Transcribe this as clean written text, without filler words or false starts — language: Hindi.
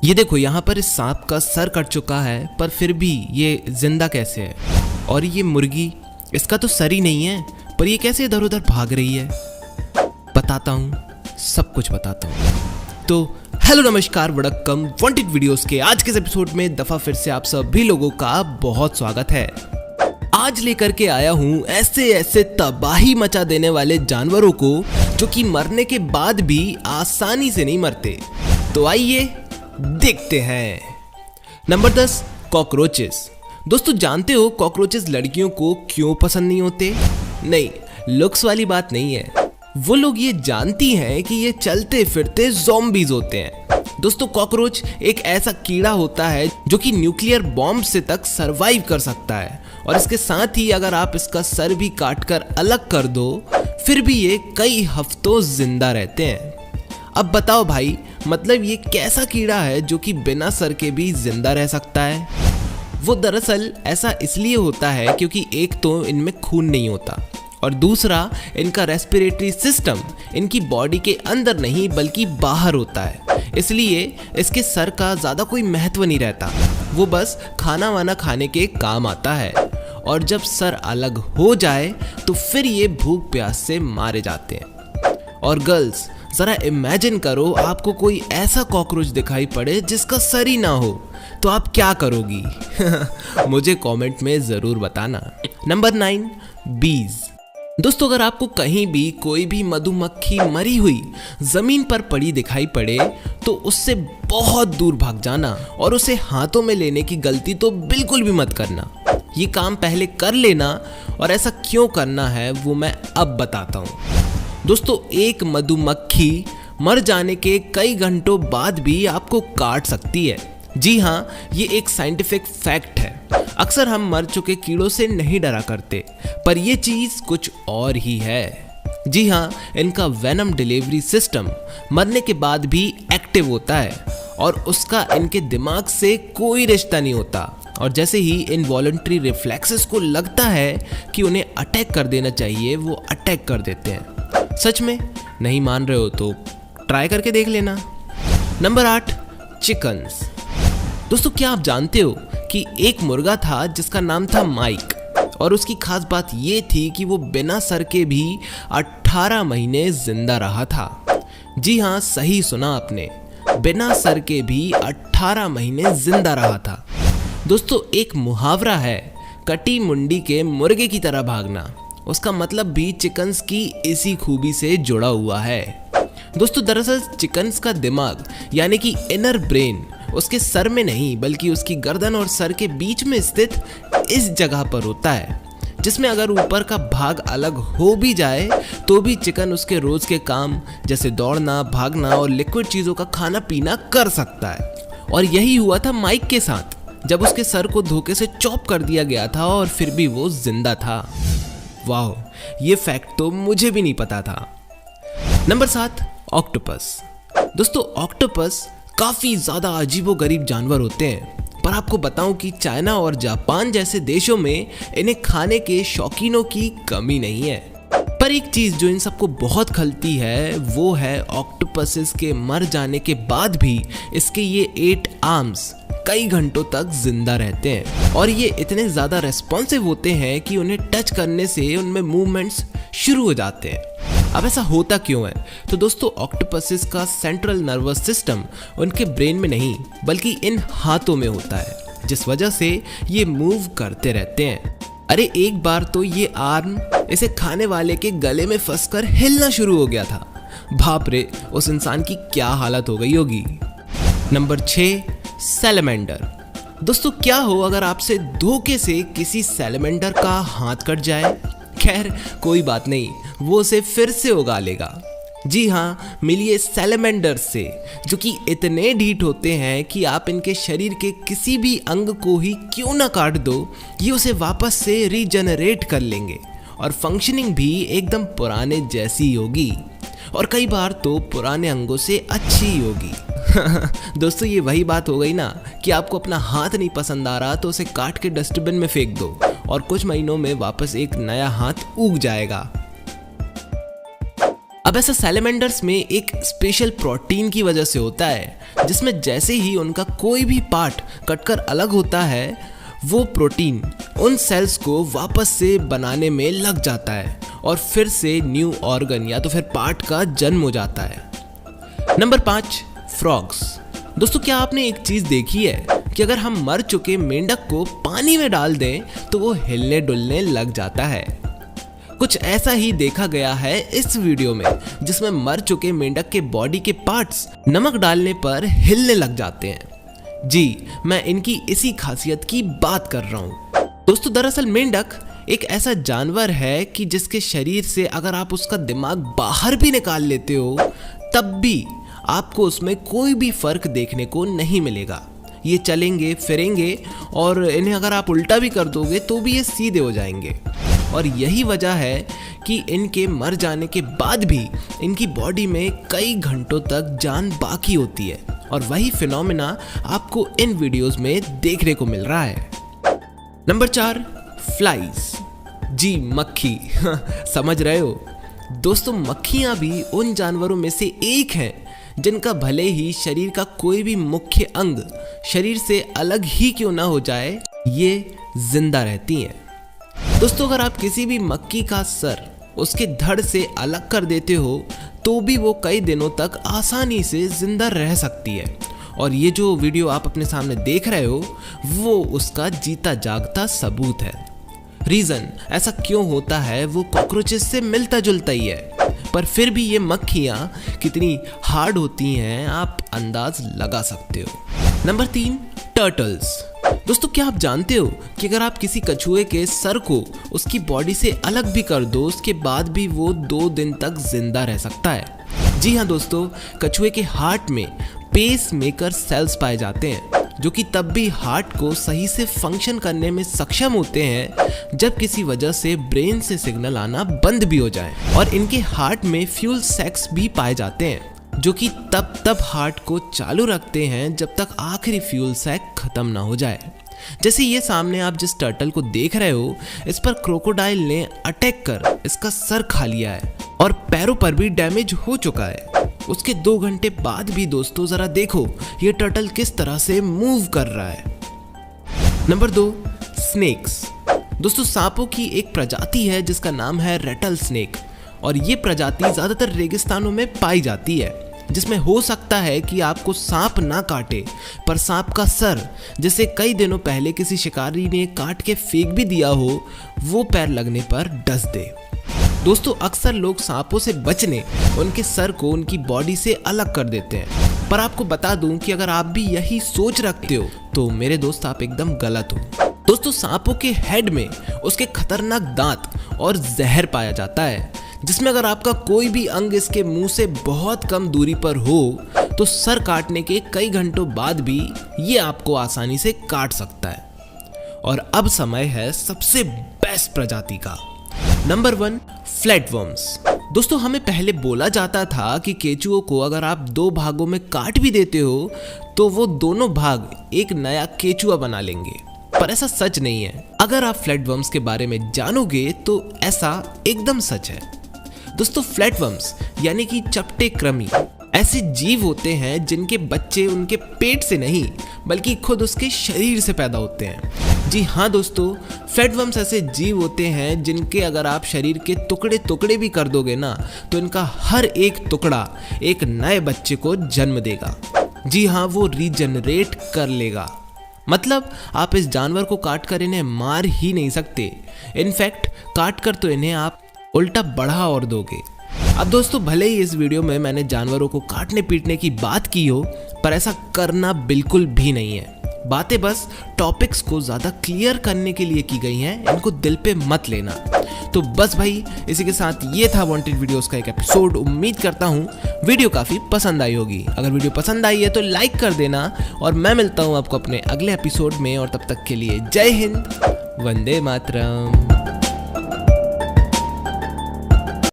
ये देखो, यहाँ पर इस सांप का सर कट चुका है पर फिर भी ये जिंदा कैसे है। और ये मुर्गी, इसका तो सर ही नहीं है पर ये कैसे इधर उधर भाग रही है। बताता हूँ, सब कुछ बताता हूँ। तो हेलो नमस्कार वड़क्कम, वांटेड वीडियोस के आज के इस एपिसोड में दफा फिर से आप सभी लोगों का बहुत स्वागत है। आज लेकर के आया हूँ ऐसे ऐसे तबाही मचा देने वाले जानवरों को जो कि मरने के बाद भी आसानी से नहीं मरते। तो आइए देखते हैं। Number 10, cockroaches. दोस्तों जानते हो कॉकरोचेस लड़कियों को क्यों पसंद नहीं होते? नहीं, लुक्स वाली बात नहीं है। वो लोग ये जानती हैं कि ये चलते फिरते ज़ॉम्बीज होते हैं। दोस्तों कॉकरोच एक ऐसा कीड़ा होता है जो कि न्यूक्लियर बॉम्ब से तक सरवाइव कर सकता है और इसके साथ ही अगर आप इसका सर भी काट कर अलग कर दो फिर भी ये कई हफ्तों जिंदा रहते हैं। अब बताओ भाई, मतलब ये कैसा कीड़ा है जो कि बिना सर के भी जिंदा रह सकता है? वो दरअसल ऐसा इसलिए होता है क्योंकि एक तो इनमें खून नहीं होता और दूसरा इनका रेस्पिरेटरी सिस्टम इनकी बॉडी के अंदर नहीं बल्कि बाहर होता है। इसलिए इसके सर का ज़्यादा कोई महत्व नहीं रहता, वो बस खाना वाना खाने के काम आता है। और जब सर अलग हो जाए तो फिर ये भूख प्यास से मारे जाते हैं। और गर्ल्स, ज़रा इमेजिन करो आपको कोई ऐसा कॉकरोच दिखाई पड़े जिसका सर ही ना हो, तो आप क्या करोगी? मुझे कमेंट में ज़रूर बताना। नंबर 9, बीज। दोस्तों अगर आपको कहीं भी कोई भी मधुमक्खी मरी हुई ज़मीन पर पड़ी दिखाई पड़े तो उससे बहुत दूर भाग जाना और उसे हाथों में लेने की गलती तो बिल्कुल भी मत करना। ये काम पहले कर लेना और ऐसा क्यों करना है वो मैं अब बताता हूँ। दोस्तों एक मधुमक्खी मर जाने के कई घंटों बाद भी आपको काट सकती है। जी हाँ, ये एक साइंटिफिक फैक्ट है। अक्सर हम मर चुके कीड़ों से नहीं डरा करते पर यह चीज़ कुछ और ही है। जी हाँ, इनका वेनम डिलीवरी सिस्टम मरने के बाद भी एक्टिव होता है और उसका इनके दिमाग से कोई रिश्ता नहीं होता। और जैसे ही इनवॉलंटरी रिफ्लेक्सेस को लगता है कि उन्हें अटैक कर देना चाहिए वो अटैक कर देते हैं। सच में नहीं मान रहे हो तो ट्राई करके देख लेना। Number 8, chickens. दोस्तों क्या आप जानते हो कि एक मुर्गा था जिसका नाम था माइक और उसकी खास बात ये थी कि वो बिना सर के भी 18 महीने जिंदा रहा था। जी हाँ, सही सुना आपने, बिना सर के भी 18 महीने जिंदा रहा था। दोस्तों एक मुहावरा है, कटी मुंडी के मुर्गे की तरह भागना। उसका मतलब भी चिकन्स की इसी खूबी से जुड़ा हुआ है। दोस्तों दरअसल चिकन्स का दिमाग यानी कि इनर ब्रेन उसके सर में नहीं बल्कि उसकी गर्दन और सर के बीच में स्थित इस जगह पर होता है, जिसमें अगर ऊपर का भाग अलग हो भी जाए तो भी चिकन उसके रोज के काम जैसे दौड़ना, भागना और लिक्विड चीज़ों का खाना पीना कर सकता है। और यही हुआ था माइक के साथ जब उसके सर को धोखे से चॉप कर दिया गया था और फिर भी वो जिंदा था। वाह, ये फैक्ट तो मुझे भी नहीं पता था। Number 7, octopus. दोस्तों ऑक्टोपस काफ़ी ज़्यादा अजीबोगरीब जानवर होते हैं पर आपको बताऊं कि चाइना और जापान जैसे देशों में इन्हें खाने के शौकीनों की कमी नहीं है। पर एक चीज़ जो इन सबको बहुत खलती है वो है ऑक्टोपसेस के मर जाने के बाद भी इसके ये 8 आर्म्स कई घंटों तक जिंदा रहते हैं और ये इतने ज़्यादा रेस्पॉन्सिव होते हैं कि उन्हें टच करने से उनमें मूवमेंट्स शुरू हो जाते हैं। अब ऐसा होता क्यों है? तो दोस्तों ऑक्टोपसेस का सेंट्रल नर्वस सिस्टम उनके ब्रेन में नहीं बल्कि इन हाथों में होता है, जिस वजह से ये मूव करते रहते हैं। अरे एक बार तो ये आर्म इसे खाने वाले के गले में फंसकर हिलना शुरू हो गया था। बाप रे, उस इंसान की क्या हालत हो गई होगी। Number 6, salamander. दोस्तों क्या हो अगर आपसे धोखे से किसी सैलमेंडर का हाथ कट जाए? खैर कोई बात नहीं, वो उसे फिर से उगा लेगा। जी हाँ, मिलिए सैलमेंडर से जो कि इतने ढीठ होते हैं कि आप इनके शरीर के किसी भी अंग को ही क्यों ना काट दो, ये उसे वापस से रीजनरेट कर लेंगे और फंक्शनिंग भी एकदम पुराने जैसी होगी और कई बार तो पुराने अंगों से अच्छी होगी। दोस्तों ये वही बात हो गई ना कि आपको अपना हाथ नहीं पसंद आ रहा तो उसे काट के डस्टबिन में फेंक दो और कुछ महीनों में वापस एक नया हाथ उग जाएगा। अब अब ऐसा सैलेमेंडर्स में एक स्पेशल प्रोटीन की वजह से होता है, जिसमें जैसे ही उनका कोई भी पार्ट कटकर अलग होता है, वो प्रोटीन उन सेल्स को वापस से बनाने में लग जाता है और फिर से न्यू ऑर्गन या तो फिर पार्ट का जन्म हो जाता है। Number 5, frogs. दोस्तों, क्या आपने एक चीज देखी है कि अगर हम मर चुके मेंढक को पानी में डाल दें तो वो हिलने डुलने लग जाता है। कुछ ऐसा ही देखा गया है इस वीडियो में, जिसमें मर चुके मेंढक के बॉडी के पार्ट्स नमक डालने पर हिलने लग जाते हैं। जी, मैं इनकी इसी खासियत की बात कर रहा हूँ। दोस्तों, दरअसल मेंढक एक ऐसा जानवर है कि जिसके शरीर से अगर आप उसका दिमाग बाहर भी निकाल लेते हो, तब भी आपको उसमें कोई भी फर्क देखने को नहीं मिलेगा। ये चलेंगे फिरेंगे और इन्हें अगर आप उल्टा भी कर दोगे तो भी ये सीधे हो जाएंगे। और यही वजह है कि इनके मर जाने के बाद भी इनकी बॉडी में कई घंटों तक जान बाकी होती है, और वही फिनोमेना आपको इन वीडियोस में देखने को मिल रहा है। Number 4, flies. जी, मक्खी। समझ रहे हो दोस्तों, मक्खियां भी उन जानवरों में से एक हैं जिनका भले ही शरीर का कोई भी मुख्य अंग शरीर से अलग ही क्यों ना हो जाए, ये जिंदा रहती हैं। दोस्तों, अगर आप किसी भी मक्खी का सर उसके धड़ से अलग कर देते हो तो भी वो कई दिनों तक आसानी से जिंदा रह सकती है, और ये जो वीडियो आप अपने सामने देख रहे हो वो उसका जीता जागता सबूत है। रीजन ऐसा क्यों होता है वो कॉकरोचेस से मिलता जुलता ही है, पर फिर भी ये मक्खियाँ कितनी हार्ड होती हैं आप अंदाज लगा सकते हो। Number 3, turtles. दोस्तों, क्या आप जानते हो कि अगर आप किसी कछुए के सर को उसकी बॉडी से अलग भी कर दो, उसके बाद भी वो 2 दिन तक जिंदा रह सकता है। जी हाँ दोस्तों, कछुए के हार्ट में पेस मेकर सेल्स पाए जाते हैं, जो कि तब भी हार्ट को सही से फंक्शन करने में सक्षम होते हैं जब किसी वजह से ब्रेन से सिग्नल आना बंद भी हो जाए। और इनके हार्ट में फ्यूल सैक्स भी पाए जाते हैं, जो कि तब हार्ट को चालू रखते हैं जब तक आखिरी फ्यूल सैक खत्म ना हो जाए। जैसे ये सामने आप जिस टर्टल को देख रहे हो, इस पर क्रोकोडाइल ने अटैक कर इसका सर खा लिया है और पैरों पर भी डैमेज हो चुका है। उसके 2 घंटे बाद भी दोस्तों जरा देखो ये टर्टल किस तरह से मूव कर रहा है। Number 2, snakes. दोस्तों, सांपों की एक प्रजाति है जिसका नाम है रेटल स्नेक, और ये प्रजाति ज्यादातर रेगिस्तानों में पाई जाती है, जिसमें हो सकता है कि आपको सांप ना काटे, पर सांप का सर, जिसे कई दिनों पहले किसी शिकारी ने काट के फेंक भी दिया हो, वो पैर लगने पर डस दे। दोस्तों, अक्सर लोग सांपों से बचने उनके सर को उनकी बॉडी से अलग कर देते हैं, पर आपको बता दूं कि अगर आप भी यही सोच रखते हो तो मेरे दोस्त आप एकदम गलत हो। दोस्तों, सांपों के हेड में उसके खतरनाक दांत और जहर पाया जाता है, जिसमें अगर आपका कोई भी अंग इसके मुंह से बहुत कम दूरी पर हो तो सर काटने के कई घंटों बाद भी ये आपको आसानी से काट सकता है। और अब समय है सबसे बेस्ट प्रजाति का। Number 1, flatworms. दोस्तों, हमें पहले बोला जाता था कि केचुओं को अगर आप 2 भागों में काट भी देते हो तो वो दोनों भाग एक नया केचुआ बना लेंगे, पर ऐसा सच नहीं है। अगर आप फ्लैटवर्म्स के बारे में जानोगे तो ऐसा एकदम सच है। दोस्तों, फ्लैटवर्म्स यानी कि चपटे कृमि ऐसे जीव होते हैं जिनके बच्चे उनके पेट से नहीं बल्कि खुद उसके शरीर से पैदा होते हैं। जी हाँ दोस्तों, फ्लैटवर्म्स ऐसे जीव होते हैं जिनके अगर आप शरीर के टुकड़े टुकड़े भी कर दोगे ना तो इनका हर एक टुकड़ा एक नए बच्चे को जन्म देगा। जी हाँ, वो रीजनरेट कर लेगा। मतलब आप इस जानवर को काट कर इन्हें मार ही नहीं सकते, इनफैक्ट काट कर तो इन्हें आप उल्टा बढ़ा और दोगे। अब दोस्तों, भले ही इस वीडियो में मैंने जानवरों को काटने पीटने की बात की हो, पर ऐसा करना बिल्कुल भी नहीं है। बातें बस टॉपिक्स को ज़्यादा क्लियर करने के लिए की गई हैं, इनको दिल पे मत लेना। तो बस भाई, इसी के साथ ये था वांटेड वीडियोस का एक एपिसोड। उम्मीद करता हूँ वीडियो काफ़ी पसंद आई होगी। अगर वीडियो पसंद आई है तो लाइक कर देना, और मैं मिलता हूँ आपको अपने अगले एपिसोड में, और तब तक के लिए जय हिंद, वंदे मातरम।